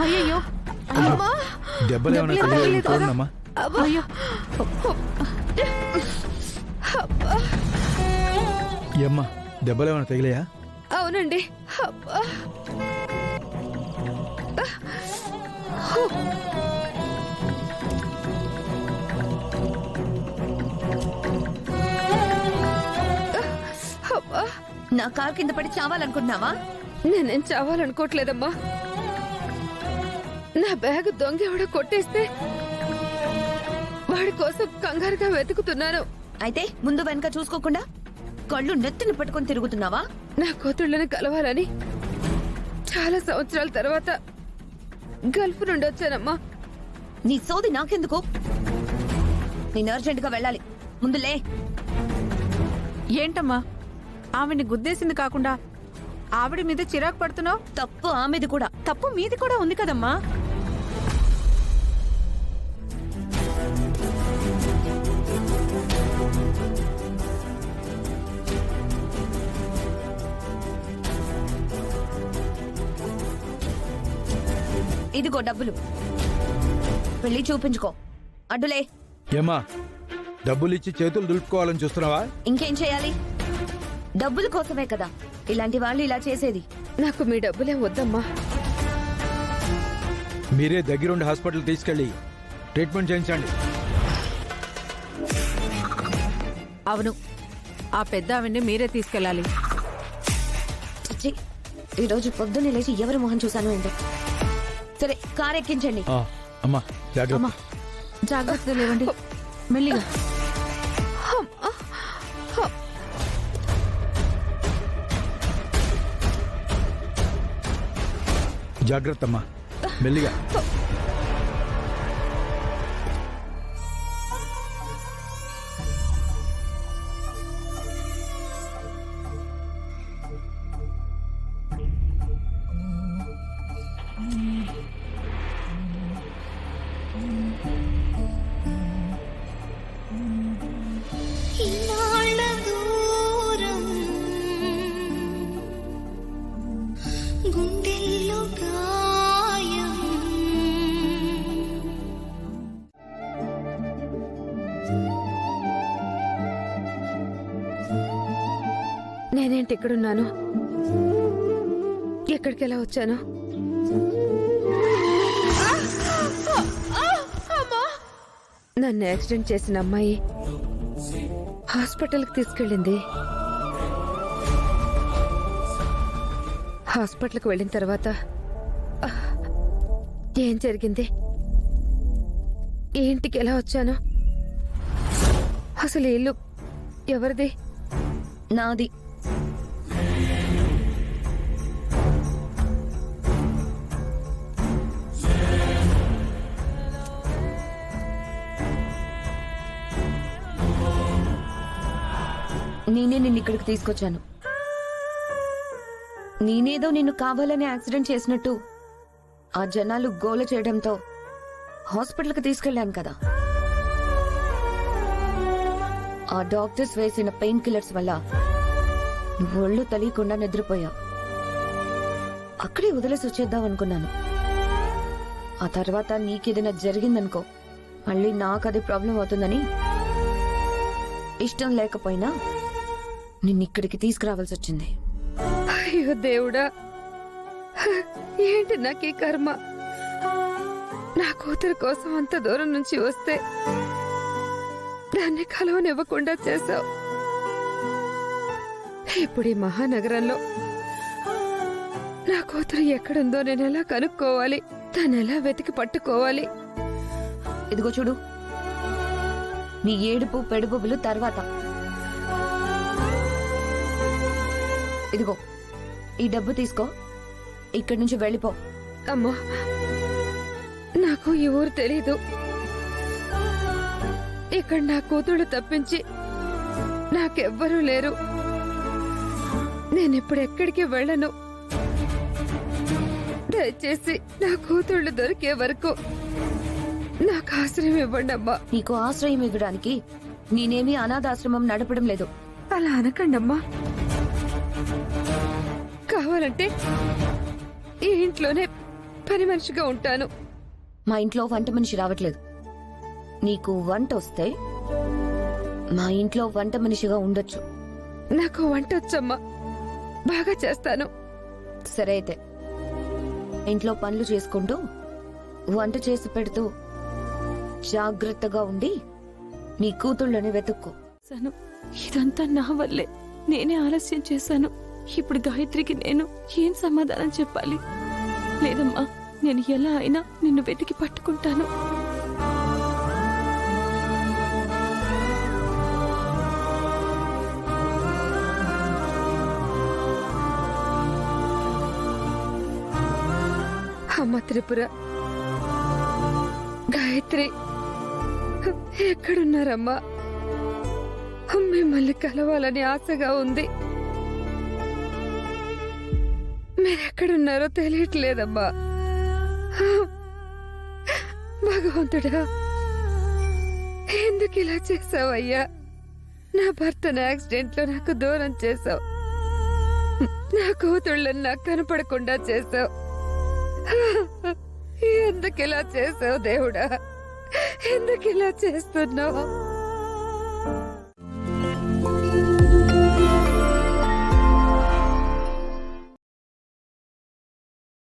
అయ్యో దెబ్బలేమన్నా చూడమ్మా. అయ్యో ఏమ్మా దెబ్బలేమన్నా తగిలాయా? అవునండి. అబ్బా. అబ్బా. నా కారు కింద పడి చావాలనుకుంటున్నావా? నేనేం చావాలనుకోవట్లేదమ్మా. నా బ్యాగ్ దొంగ ఎవడో కొట్టేస్తే వాడి కోసం కంగారుగా వెతుకుతున్నాను. అయితే ముందు వెనక చూసుకోకుండా కళ్ళు నెత్తిని పట్టుకొని తిరుగుతున్నావా? నా కూతుళ్ళని కలవాలని చాలా సంవత్సరాల తర్వాత గల్ఫ్ నుండి వచ్చానమ్మా. నీ సోది నాకెందుకు? నేను అర్జెంట్ గా వెళ్ళాలి. ముందులే. ఏంటమ్మా ఆవిడ్ని గుద్దేసింది కాకుండా ఆవిడ మీద చిరాకు పడుతున్నావు? తప్పు ఆమెది కూడా. తప్పు మీది కూడా ఉంది కదమ్మా. ఇదిగో డబ్బులు, వెళ్ళి చూపించుకో. అడ్డులే. ఏమ్మా డబ్బులిచ్చి చేతులు దులుపుకోవాలని చూస్తున్నావా? ఇంకేం చేయాలి? డబ్బుల కోసమే కదా ఇలాంటి వాళ్ళు ఇలా చేసేది. నాకు మీ డబ్బులేం వద్దమ్మా. మీరే దగ్గరుండి హాస్పిటల్ తీసుకెళ్ళి ట్రీట్మెంట్ చేయించండి. అవును, ఆ పెద్ద ఆవిడ్ని మీరే తీసుకెళ్ళాలి. చిచ్చి, ఈరోజు పొద్దున్నే లేచి ఎవరి మొహం చూశాను ఏంటో. సరే, కారు ఎక్కించండి. అమ్మా జాగ్రత్త. అమ్మా జాగ్రత్తగా లేవండి, మెల్లిగా. జాగ్రత్త అమ్మా, మెల్లిగా. నేనేంటి ఇక్కడున్నాను? ఎక్కడికి ఎలా వచ్చాను? నన్ను యాక్సిడెంట్ చేసిన అమ్మాయి హాస్పిటల్కి తీసుకెళ్ళింది. హాస్పిటల్కి వెళ్ళిన తర్వాత ఏం జరిగింది? ఇంటికి ఎలా వచ్చాను? అసలు ఇల్లు ఎవరిది? నాది. నేనే నిన్ను ఇక్కడికి తీసుకొచ్చాను. నేనేదో నిన్ను కావాలని యాక్సిడెంట్ చేసినట్టు ఆ జనాలు గోల చేయడంతో హాస్పిటల్కి తీసుకెళ్లాను కదా. ఆ డాక్టర్స్ వేసిన పెయిన్ కిల్లర్స్ వల్ల నువ్వు ఒళ్ళు తెలియకుండా నిద్రపోయావు. అక్కడే వదిలేసి వచ్చేద్దాం అనుకున్నాను. ఆ తర్వాత నీకేదైనా జరిగిందనుకో, మళ్ళీ నాకు అది ప్రాబ్లం అవుతుందని ఇష్టం లేకపోయినా నిన్నిక్కడికి తీసుకురావాల్సి వచ్చింది. అయ్యో దేవుడా, ఏంటి నాకు ఈ కర్మ? నా కూతురు కోసం అంత దూరం నుంచి వస్తే దాన్ని కలవనివ్వకుండా చేశావు. ఇప్పుడు ఈ మహానగరంలో నా కూతురు ఎక్కడుందో నేను ఎలా కనుక్కోవాలి? దాన్ని ఎలా వెతికి పట్టుకోవాలి? ఇదిగో చూడు, నీ ఏడుపు పెడుపులు తర్వాత. ఇదిగో ఈ డబ్బు తీసుకో, ఇక్కడి నుంచి వెళ్ళిపో. అమ్మా, నాకు ఈ ఊరు తెలీదు. ఇక్కడ నా కూతురు తప్పించి నాకెవ్వరూ లేరు. నేనిప్పుడు ఎక్కడికి వెళ్ళను. దయచేసి నా కూతుళ్ళు దొరికే వరకు నాకు ఆశ్రయం ఇవ్వండి అమ్మా. నీకు ఆశ్రయం ఇవ్వడానికి నేనేమీ అనాథాశ్రమం నడపడం లేదు. అలా అనకండి అమ్మా. కావాలంటే ఈ ఇంట్లోనే పని మనిషిగా ఉంటాను. మా ఇంట్లో వంట మనిషి రావట్లేదు. నీకు వంట వస్తే మా ఇంట్లో వంట మనిషిగా ఉండొచ్చు. నాకు వంట వచ్చమ్మా, బాగా చేస్తాను. సరే అయితే ఇంట్లో పనులు చేసుకుంటూ వంట చేసి పెడుతూ జాగ్రత్తగా ఉండి నీ కూతుళ్ళని వెతుక్కో. చేశాను. ఇదంతా నా వల్లే. నేనే ఆలస్యం చేశాను. ఇప్పుడు గాయత్రికి నేను ఏం సమాధానం చెప్పాలి? లేదమ్మా, నేను ఎలా అయినా నిన్ను వెతికి పట్టుకుంటాను. అమ్మ త్రిపుర, గాయత్రి ఎక్కడున్నారమ్మా? మిమ్మల్ని కలవాలని ఆశగా ఉంది. మీరెక్కడున్నారో తెలియట్లేదమ్మా. భగవంతుడా, ఎందుకు ఇలా చేసావయ్యా? నా భర్తను యాక్సిడెంట్ లో నాకు దూరం చేసావు. నా కూతుళ్ళని నాకు కనపడకుండా చేసావు. ఎందుకు ఇలా చేసావు దేవుడా? ఎందుకు ఇలా చేస్తున్నావు?